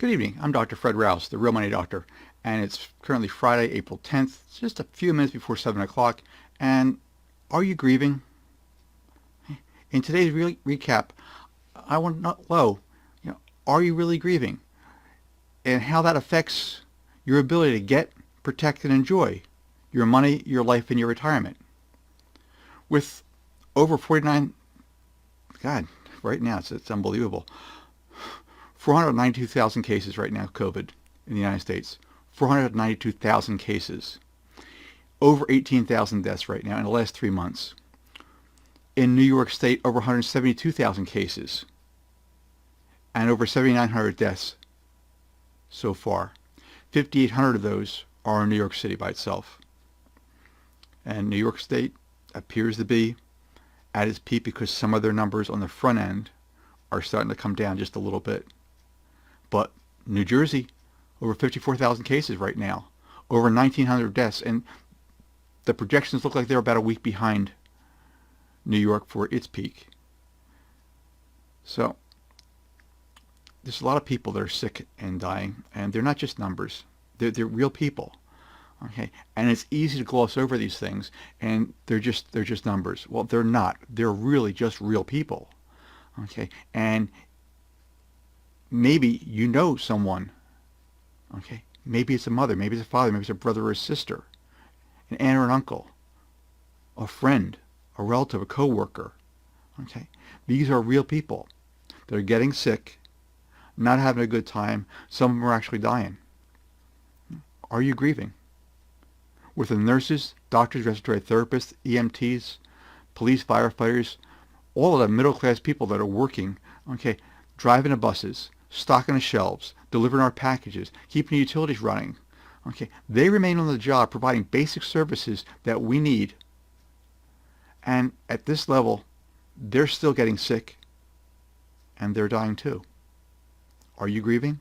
Good evening. I'm Dr. Fred Rouse, the Real Money Doctor, and it's currently Friday, April 10th. It's just a few minutes before 7 o'clock. And are you grieving? In today's recap, I want to know, are you really grieving? And how that affects your ability to get, protect, and enjoy your money, your life, and your retirement. With over 49, God, right now it's unbelievable. 492,000 cases right now, COVID, in the United States. 492,000 cases. Over 18,000 deaths right now in the last 3 months. In New York State, over 172,000 cases. And over 7,900 deaths so far. 5,800 of those are in New York City by itself. And New York State appears to be at its peak because some of their numbers on the front end are starting to come down just a little bit. But New Jersey, over 54,000 cases right now, over 1,900 deaths, and the projections look like they're about a week behind New York for its peak. So there's a lot of people that are sick and dying, and they're not just numbers. They're real people. Okay, and it's easy to gloss over these things, and they're just numbers. Well, they're not. They're really just real people. Okay, and maybe you know someone. Okay, maybe it's a mother, maybe it's a father, maybe it's a brother or a sister, an aunt or an uncle, a friend, a relative, a coworker. Okay, these are real people. They're getting sick, not having a good time. Some of them are actually dying. Are you grieving? With the nurses, doctors, respiratory therapists, EMTs, police, firefighters, all of the middle-class people that are working, okay, driving the buses, stocking the shelves, delivering our packages, keeping the utilities running. Okay, they remain on the job providing basic services that we need. And at this level, they're still getting sick, and they're dying too. Are you grieving?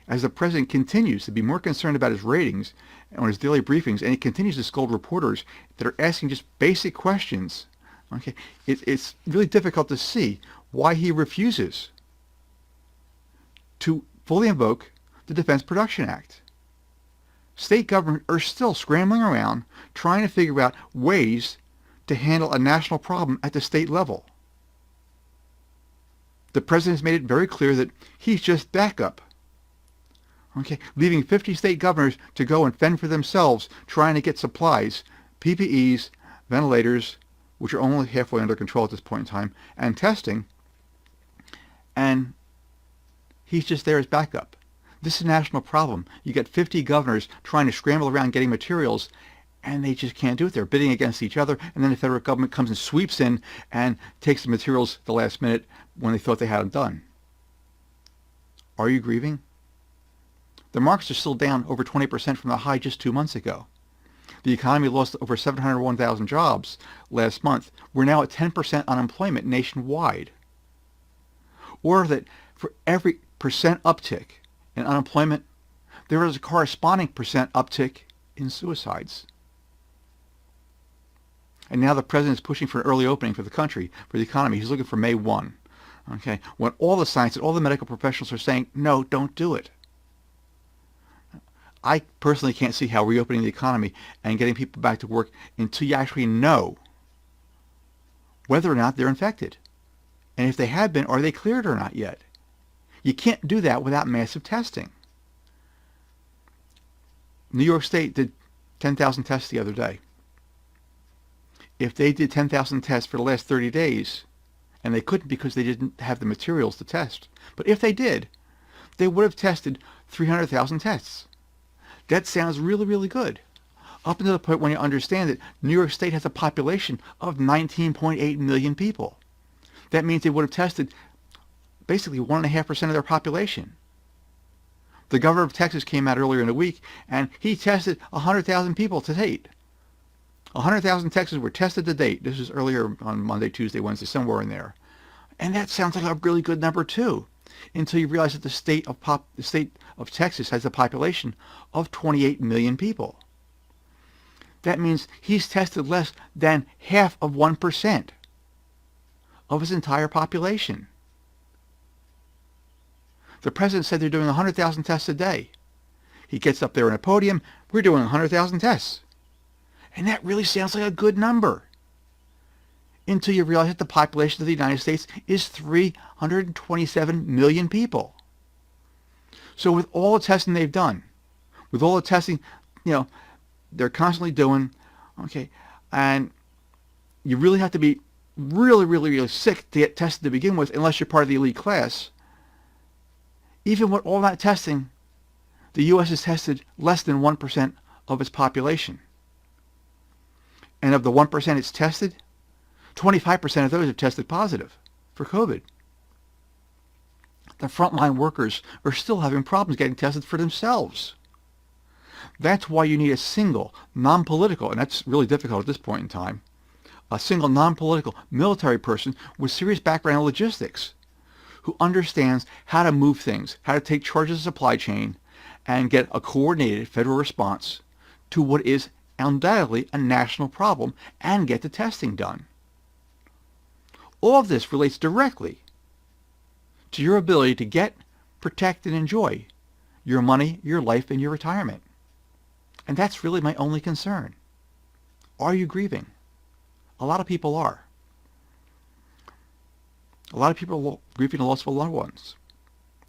As the president continues to be more concerned about his ratings on his daily briefings, and he continues to scold reporters that are asking just basic questions, okay, it's really difficult to see why he refuses to fully invoke the Defense Production Act. State governments are still scrambling around trying to figure out ways to handle a national problem at the state level. The president has made it very clear that he's just backup. Okay, leaving 50 state governors to go and fend for themselves, trying to get supplies, PPEs, ventilators, which are only halfway under control at this point in time, and testing, and he's just there as backup. This is a national problem. You get 50 governors trying to scramble around getting materials, and they just can't do it. They're bidding against each other, and then the federal government comes and sweeps in and takes the materials at the last minute when they thought they had them done. Are you grieving? The markets are still down over 20% from the high just 2 months ago. The economy lost over 701,000 jobs last month. We're now at 10% unemployment nationwide. Or that for every percent uptick in unemployment, there is a corresponding percent uptick in suicides. And now the president is pushing for an early opening for the country, for the economy. He's looking for May 1. Okay, when all the science and all the medical professionals are saying, no, don't do it. I personally can't see how reopening the economy and getting people back to work until you actually know whether or not they're infected. And if they have been, are they cleared or not yet? You can't do that without massive testing. New York State did 10,000 tests the other day. If they did 10,000 tests for the last 30 days, and they couldn't because they didn't have the materials to test, but if they did, they would have tested 300,000 tests. That sounds really, really good. Up until the point when you understand that New York State has a population of 19.8 million people. That means they would have tested basically 1.5% of their population. The governor of Texas came out earlier in the week, and he tested 100,000 people to date. 100,000 Texans were tested to date. This was earlier on Monday, Tuesday, Wednesday, somewhere in there. And that sounds like a really good number, too, until you realize that the state of Texas has a population of 28 million people. That means he's tested less than half of 1% of his entire population. The president said they're doing 100,000 tests a day. He gets up there on a podium, we're doing 100,000 tests. And that really sounds like a good number. Until you realize that the population of the United States is 327 million people. So with all the testing they've done, with all the testing, they're constantly doing, okay, and you really have to be really, really, really sick to get tested to begin with, unless you're part of the elite class. Even with all that testing, the U.S. has tested less than 1% of its population. And of the 1% it's tested, 25% of those have tested positive for COVID. The frontline workers are still having problems getting tested for themselves. That's why you need a single, non-political, and that's really difficult at this point in time, a single non-political military person with serious background in logistics who understands how to move things, how to take charge of the supply chain, and get a coordinated federal response to what is undoubtedly a national problem and get the testing done. All of this relates directly to your ability to get, protect, and enjoy your money, your life, and your retirement. And that's really my only concern. Are you grieving? A lot of people are. A lot of people are grieving the loss of loved ones.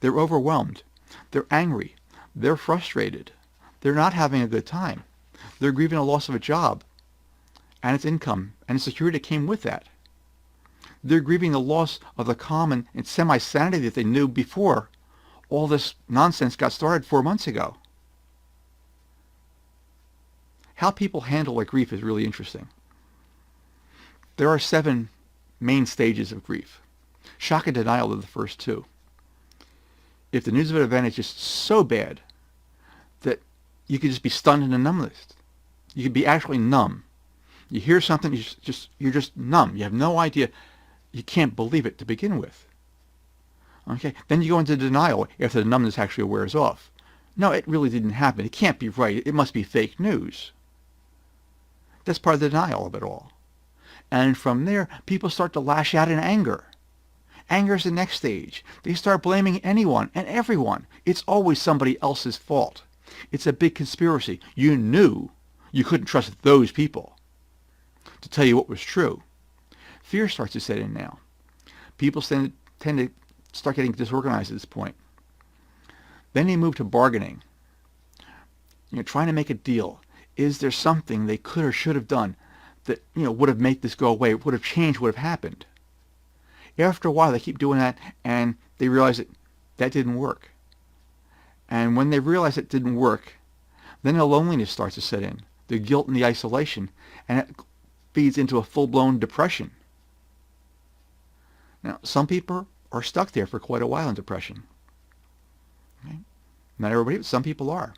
They're overwhelmed. They're angry. They're frustrated. They're not having a good time. They're grieving the loss of a job and its income and the security that came with that. They're grieving the loss of the calm and semi-sanity that they knew before all this nonsense got started 4 months ago. How people handle grief is really interesting. There are 7 main stages of grief. Shock and denial are the first 2. If the news of an event is just so bad that you could just be stunned in a numbness. You could be actually numb. You hear something, you're just numb. You have no idea. You can't believe it to begin with. Okay? Then you go into denial after the numbness actually wears off. No, it really didn't happen. It can't be right. It must be fake news. That's part of the denial of it all. And from there, people start to lash out in anger. Anger is the next stage. They start blaming anyone and everyone. It's always somebody else's fault. It's a big conspiracy. You knew you couldn't trust those people to tell you what was true. Fear starts to set in now. People tend to start getting disorganized at this point. Then they move to bargaining. Trying to make a deal. Is there something they could or should have done that would have made this go away, would have changed what have happened? After a while, they keep doing that, and they realize that didn't work. And when they realize it didn't work, then the loneliness starts to set in, the guilt and the isolation, and it feeds into a full-blown depression. Now, some people are stuck there for quite a while in depression. Okay? Not everybody, but some people are.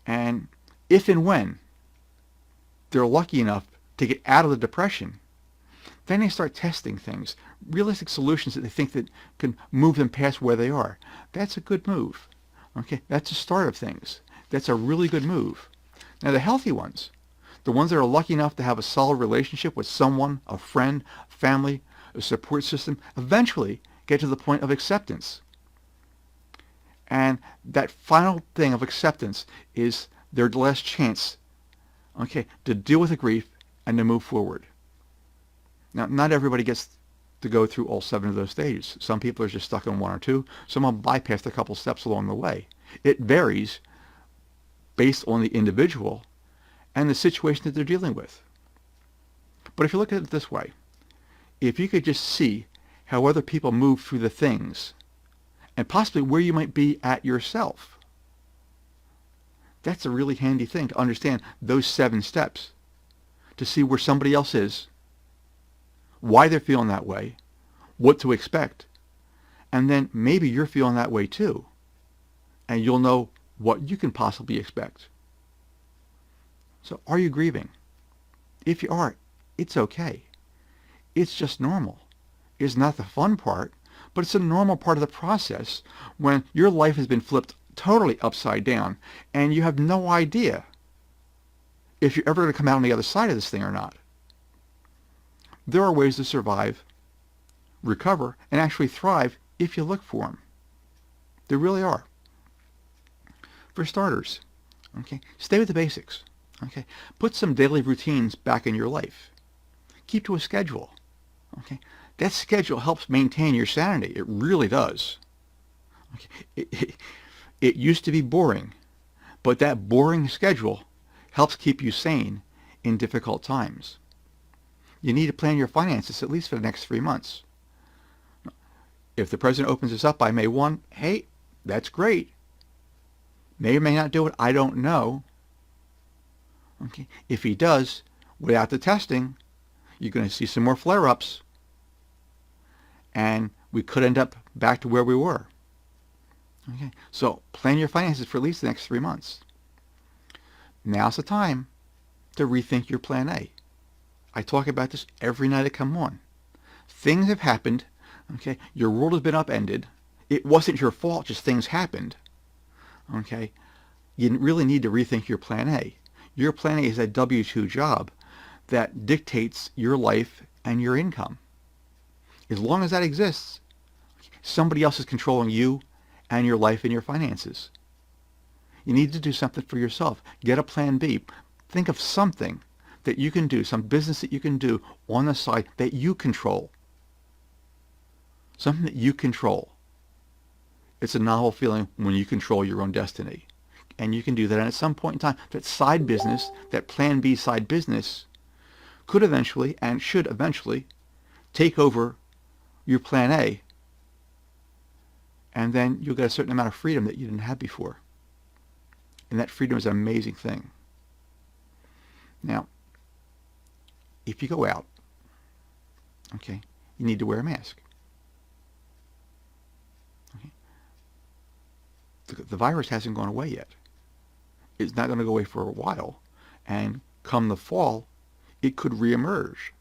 And if and when they're lucky enough to get out of the depression, then they start testing things, realistic solutions that they think that can move them past where they are. That's a good move. Okay, that's the start of things. That's a really good move. Now the healthy ones, the ones that are lucky enough to have a solid relationship with someone, a friend, family, a support system, eventually get to the point of acceptance. And that final thing of acceptance is their last chance, to deal with the grief and to move forward. Now, not everybody gets to go through all 7 of those stages. Some people are just stuck in 1 or 2. Some will bypass a couple steps along the way. It varies based on the individual and the situation that they're dealing with. But if you look at it this way, if you could just see how other people move through the things and possibly where you might be at yourself, that's a really handy thing to understand those 7 steps, to see where somebody else is, why they're feeling that way, what to expect, and then maybe you're feeling that way too, and you'll know what you can possibly expect. So are you grieving? If you are, it's okay. It's just normal. It's not the fun part, but it's a normal part of the process when your life has been flipped totally upside down and you have no idea if you're ever going to come out on the other side of this thing or not. There are ways to survive, recover, and actually thrive if you look for them. There really are. For starters, okay, stay with the basics. Okay, put some daily routines back in your life. Keep to a schedule. Okay, that schedule helps maintain your sanity. It really does. Okay, it used to be boring, but that boring schedule helps keep you sane in difficult times. You need to plan your finances at least for the next 3 months. If the president opens this up by May 1, hey, that's great. May or may not do it, I don't know. Okay, if he does, without the testing, you're going to see some more flare-ups, and we could end up back to where we were. Okay, so plan your finances for at least the next 3 months. Now's the time to rethink your plan A. I talk about this every night I come on. Things have happened. Okay, your world has been upended. It wasn't your fault, just things happened. Okay, you really need to rethink your plan A. Your plan A is a W-2 job that dictates your life and your income. As long as that exists, somebody else is controlling you and your life and your finances. You need to do something for yourself. Get a plan B. Think of something that you can do, some business that you can do on the side that you control. Something that you control. It's a novel feeling when you control your own destiny. And you can do that. And at some point in time, that side business, that plan B side business, could eventually and should eventually take over your plan A. And then you'll get a certain amount of freedom that you didn't have before. And that freedom is an amazing thing. Now, if you go out, okay, you need to wear a mask. Okay. The virus hasn't gone away yet. It's not going to go away for a while. And come the fall, it could reemerge.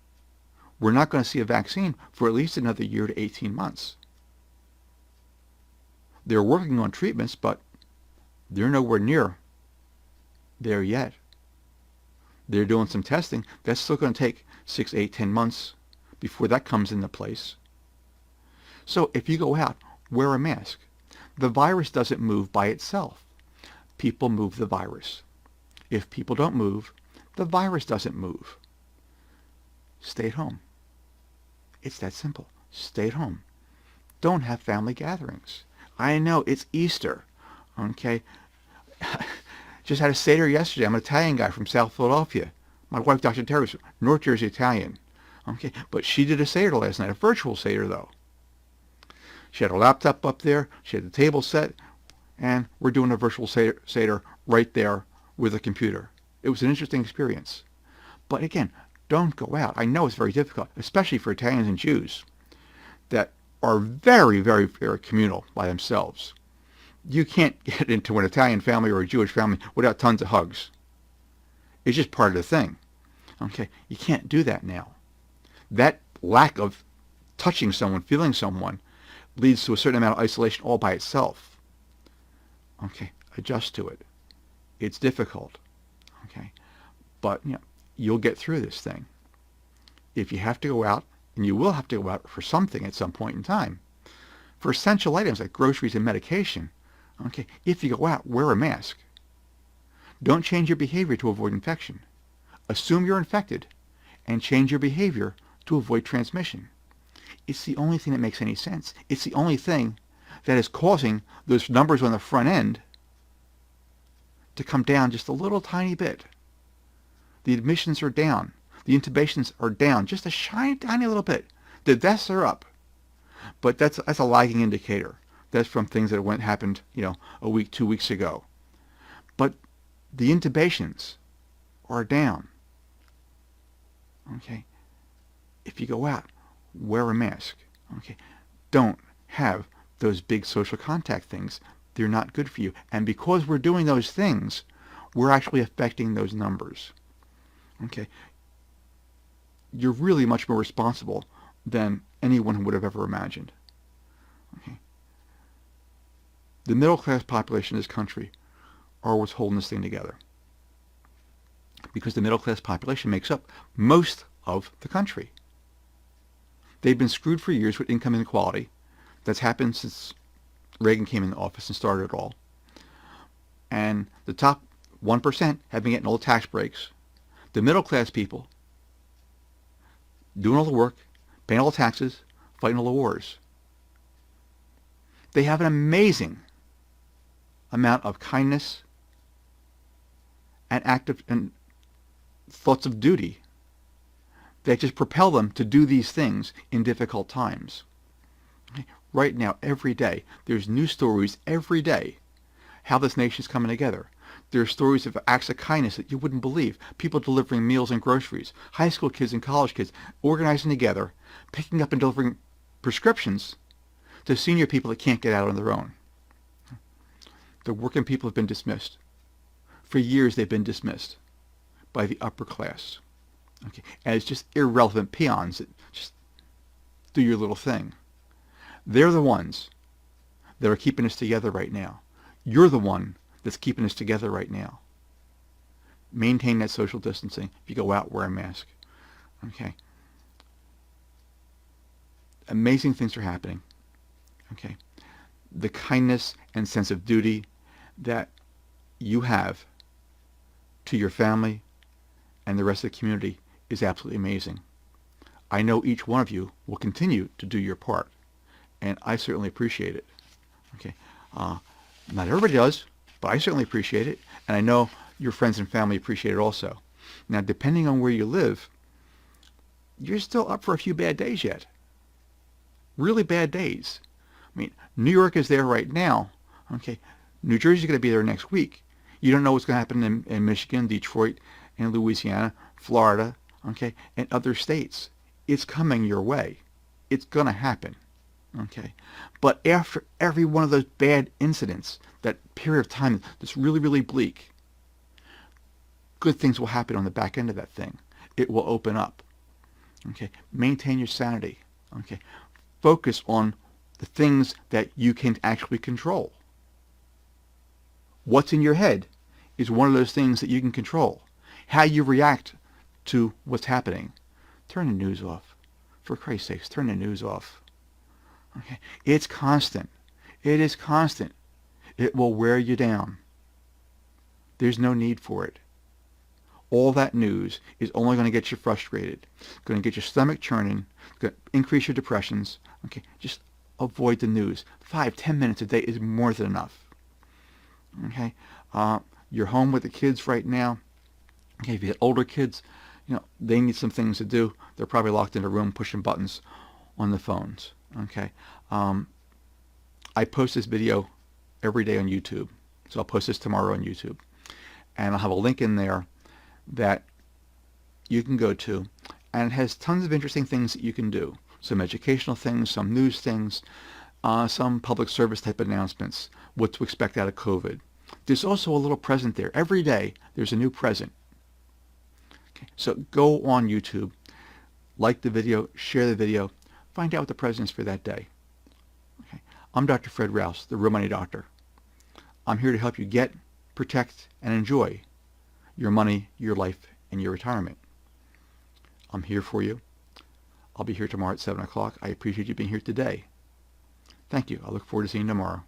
We're not going to see a vaccine for at least another year to 18 months. They're working on treatments, but they're nowhere near there yet. They're doing some testing. That's still going to take 6, 8, 10 months before that comes into place. So if you go out, wear a mask. The virus doesn't move by itself. People move the virus. If people don't move, the virus doesn't move. Stay at home. It's that simple. Stay at home. Don't have family gatherings. I know, it's Easter. Okay? Just had a Seder yesterday. I'm an Italian guy from South Philadelphia. My wife, Dr. Terry, is North Jersey Italian. Okay? But she did a Seder last night, a virtual Seder, though. She had her laptop up there. She had the table set. And we're doing a virtual Seder right there with a computer. It was an interesting experience. But again, don't go out. I know it's very difficult, especially for Italians and Jews that are very, very, very communal by themselves. You can't get into an Italian family or a Jewish family without tons of hugs. It's just part of the thing. Okay, you can't do that now. That lack of touching someone, feeling someone, leads to a certain amount of isolation all by itself. Okay, adjust to it. It's difficult. Okay, but you'll get through this thing. If you have to go out, and you will have to go out for something at some point in time, for essential items like groceries and medication, okay, if you go out, wear a mask. Don't change your behavior to avoid infection. Assume you're infected and change your behavior to avoid transmission. It's the only thing that makes any sense. It's the only thing that is causing those numbers on the front end to come down just a little tiny bit. The admissions are down. The intubations are down just a tiny little bit. The deaths are up. But that's a lagging indicator. That's from things that happened, a week, 2 weeks ago. But the intubations are down. Okay? If you go out, wear a mask. Okay? Don't have those big social contact things. They're not good for you. And because we're doing those things, we're actually affecting those numbers. Okay? You're really much more responsible than anyone would have ever imagined. Okay? The middle-class population in this country are what's holding this thing together. Because the middle-class population makes up most of the country. They've been screwed for years with income inequality. That's happened since Reagan came into office and started it all. And the top 1% have been getting all the tax breaks. The middle class people doing all the work, paying all the taxes, fighting all the wars. They have an amazing amount of kindness and active and thoughts of duty that just propel them to do these things in difficult times. Right now, every day, there's new stories every day how this nation's coming together. There are stories of acts of kindness that you wouldn't believe. People delivering meals and groceries, high school kids and college kids organizing together, picking up and delivering prescriptions to senior people that can't get out on their own. The working people have been dismissed. For years they've been dismissed by the upper class. Okay, and it's just irrelevant peons that just do your little thing. They're the ones that are keeping us together right now. You're the one that's keeping us together right now. Maintain that social distancing. If you go out, wear a mask. Okay. Amazing things are happening. Okay. The kindness and sense of duty that you have to your family and the rest of the community is absolutely amazing. I know each one of you will continue to do your part, and I certainly appreciate it. Okay. Not everybody does, but I certainly appreciate it, and I know your friends and family appreciate it also. Now, depending on where you live, you're still up for a few bad days yet. Really bad days. I mean, New York is there right now. Okay. New Jersey's going to be there next week. You don't know what's going to happen in Michigan, Detroit, and Louisiana, Florida, okay, and other states. It's coming your way. It's going to happen. Okay. But after every one of those bad incidents, that period of time that's really, really bleak, good things will happen on the back end of that thing. It will open up. Okay. Maintain your sanity. Okay. Focus on the things that you can actually control. What's in your head is one of those things that you can control. How you react to what's happening. Turn the news off. For Christ's sakes, turn the news off. Okay. It's constant. It is constant. It will wear you down. There's no need for it. All that news is only going to get you frustrated. Going to get your stomach churning. Going to increase your depressions. Okay. Just avoid the news. 5-10 minutes a day is more than enough. Okay. You're home with the kids right now. Okay. If you have older kids, they need some things to do. They're probably locked in a room pushing buttons on the phones. Okay. I post this video every day on YouTube. So I'll post this tomorrow on YouTube. And I'll have a link in there that you can go to. And it has tons of interesting things that you can do. Some educational things, some news things, some public service type announcements, what to expect out of COVID. There's also a little present there. Every day there's a new present. Okay. So go on YouTube, like the video, share the video, find out what the present is for that day. Okay. I'm Dr. Fred Rouse, the Real Money Doctor. I'm here to help you get, protect, and enjoy your money, your life, and your retirement. I'm here for you. I'll be here tomorrow at 7 o'clock. I appreciate you being here today. Thank you. I look forward to seeing you tomorrow.